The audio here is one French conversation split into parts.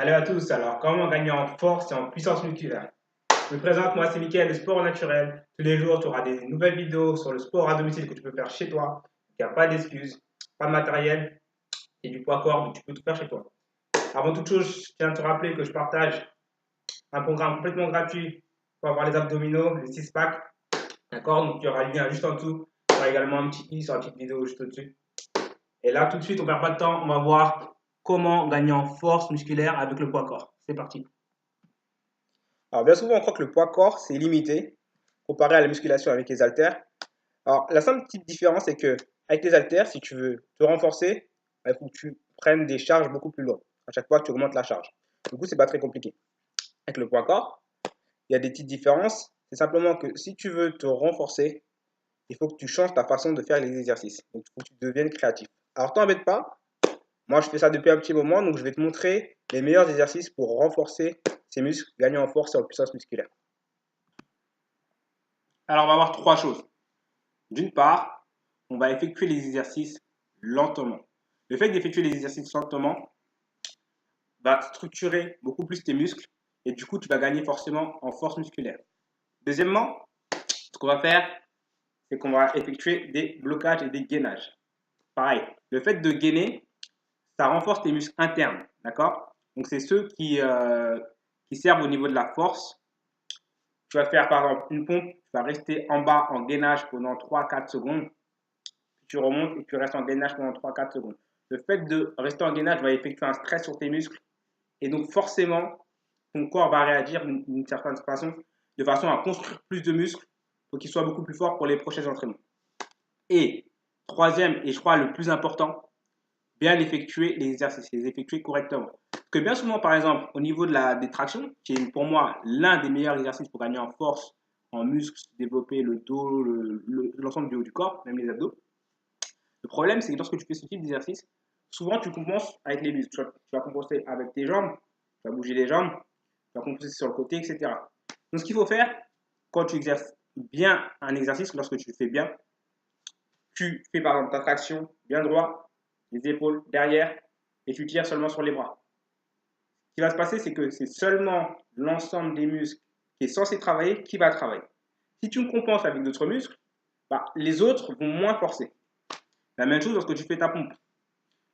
Salut à tous, alors comment gagner en force et en puissance musculaire? Je me présente, moi c'est Mickaël de Sport au Naturel. Tous les jours, tu auras des nouvelles vidéos sur le sport à domicile que tu peux faire chez toi. Il n'y a pas d'excuses, pas de matériel et du poids corps, donc tu peux tout faire chez toi. Avant toute chose, je tiens à te rappeler que je partage un programme complètement gratuit pour avoir les abdominaux, les six packs. D'accord? Donc il y aura le lien juste en dessous. Il y aura également un petit i sur la petite vidéo juste au-dessus. Et là, tout de suite, on ne perd pas de temps, on va voir comment gagner en force musculaire avec le poids corps. C'est parti. Alors, bien souvent, on croit que le poids corps, c'est limité comparé à la musculation avec les haltères. Alors, la simple petite différence, c'est que avec les haltères, si tu veux te renforcer, il faut que tu prennes des charges beaucoup plus lourdes. À chaque fois, tu augmentes la charge. Du coup, c'est pas très compliqué. Avec le poids corps, il y a des petites différences. C'est simplement que si tu veux te renforcer, il faut que tu changes ta façon de faire les exercices. Donc, il faut que tu deviennes créatif. Alors, t'embête pas. Moi, je fais ça depuis un petit moment, donc je vais te montrer les meilleurs exercices pour renforcer ces muscles, gagner en force et en puissance musculaire. Alors, on va voir trois choses. D'une part, on va effectuer les exercices lentement. Le fait d'effectuer les exercices lentement va structurer beaucoup plus tes muscles et du coup, tu vas gagner forcément en force musculaire. Deuxièmement, ce qu'on va faire, c'est qu'on va effectuer des blocages et des gainages. Pareil, le fait de gainer, ça renforce tes muscles internes, d'accord? Donc, c'est ceux qui servent au niveau de la force. Tu vas faire par exemple une pompe, tu vas rester en bas en gainage pendant 3-4 secondes, puis tu remontes et tu restes en gainage pendant 3-4 secondes. Le fait de rester en gainage va effectuer un stress sur tes muscles et donc forcément, ton corps va réagir d'une certaine façon, de façon à construire plus de muscles pour qu'ils soient beaucoup plus forts pour les prochains entraînements. Et troisième, et je crois le plus important, bien effectuer les exercices, les effectuer correctement. Parce que bien souvent, par exemple, au niveau de la détraction, qui est pour moi l'un des meilleurs exercices pour gagner en force, en muscles, développer le dos, l'ensemble du haut du corps, même les abdos. Le problème, c'est que lorsque tu fais ce type d'exercice, souvent tu compenses avec les muscles. Tu vas compenser avec tes jambes, tu vas bouger les jambes, tu vas compenser sur le côté, etc. Donc ce qu'il faut faire, quand tu exerces bien un exercice, lorsque tu le fais bien, tu fais par exemple ta traction bien droit, les épaules derrière, et tu tires seulement sur les bras. Ce qui va se passer, c'est que c'est seulement l'ensemble des muscles qui est censé travailler qui va travailler. Si tu me compenses avec d'autres muscles, bah, les autres vont moins forcer. La même chose lorsque tu fais ta pompe.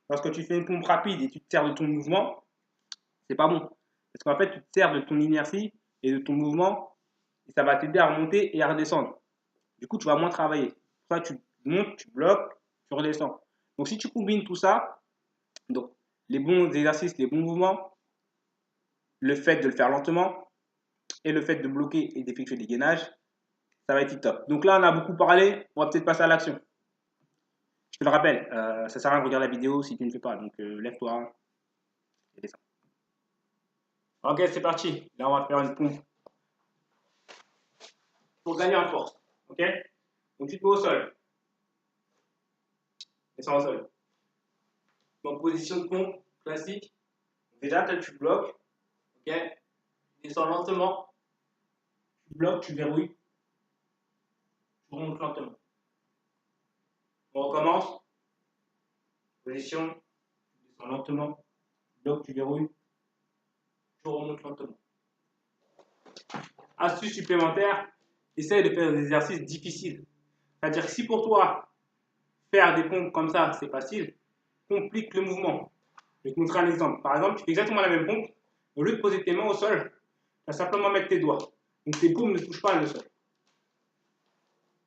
Lorsque tu fais une pompe rapide et tu te sers de ton mouvement, c'est pas bon. Parce qu'en fait, tu te sers de ton inertie et de ton mouvement et ça va t'aider à remonter et à redescendre. Du coup, tu vas moins travailler. Soit tu montes, tu bloques, tu redescends. Donc, si tu combines tout ça, donc les bons exercices, les bons mouvements, le fait de le faire lentement et le fait de bloquer et d'effectuer des gainages, ça va être top. Donc là, on a beaucoup parlé, on va peut-être passer à l'action. Je te le rappelle, ça sert à rien de regarder la vidéo si tu ne fais pas. Donc lève-toi et descends. Ok, c'est parti. Là, on va faire une pompe pour gagner en force. Ok? Donc tu te mets au sol. Descends au sol. Donc position de pompe classique. Déjà, tu bloques. Ok? Tu descends lentement. Tu bloques, tu verrouilles. Tu remontes lentement. On recommence. Position. Tu descends lentement. Tu bloques, tu verrouilles. Tu remontes lentement. Astuce supplémentaire, essaye de faire des exercices difficiles. C'est-à-dire que si pour toi, faire des pompes comme ça, c'est facile, complique le mouvement. Je vais te montrer un exemple. Par exemple, tu fais exactement la même pompe. Au lieu de poser tes mains au sol, tu vas simplement mettre tes doigts. Donc tes paumes ne touchent pas le sol.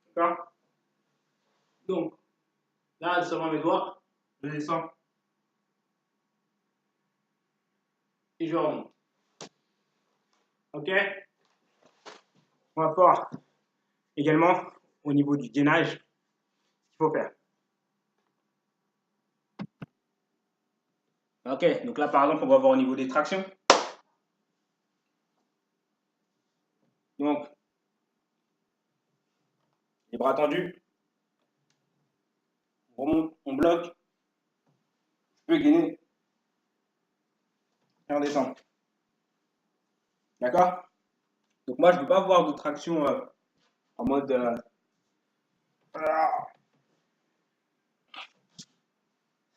D'accord? Donc, là, seulement mes doigts, je descends et je remonte. Ok? On va voir également au niveau du gainage ce qu'il faut faire. Ok, donc là par exemple, on va voir au niveau des tractions. Donc, les bras tendus, on remonte, on bloque, je peux gainer et on descend. D'accord? Donc moi, je ne veux pas voir de traction en mode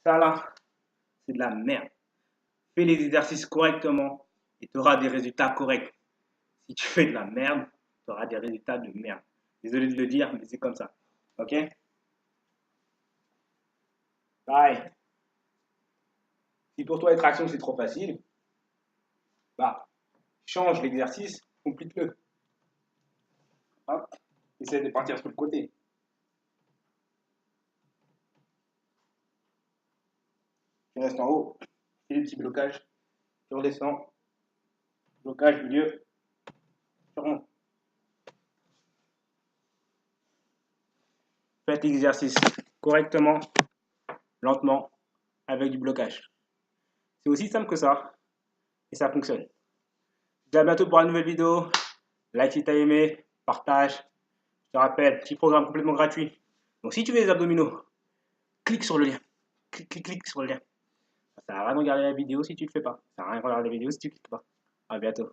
ça là, c'est de la merde. fais les exercices correctement et tu auras des résultats corrects. Si tu fais de la merde, tu auras des résultats de merde. Désolé de le dire, mais c'est comme ça. Ok? Pareil. Si pour toi les tractions c'est trop facile, bah change l'exercice, complique-le. Hop, essaie de partir sur le côté. Tu restes en haut, fais le petit blocage, tu redescends, blocage milieu, tu remontes. Faites l'exercice correctement, lentement, avec du blocage. C'est aussi simple que ça, et ça fonctionne. Je te dis à bientôt pour une nouvelle vidéo. Like si t'as aimé, partage. Je te rappelle, petit programme complètement gratuit. Donc si tu veux les abdominaux, clique sur le lien. Clique sur le lien. Ça sert à rien de regarder la vidéo si tu ne le fais pas. Ça sert à rien de regarder la vidéo si tu ne cliques pas. À bientôt.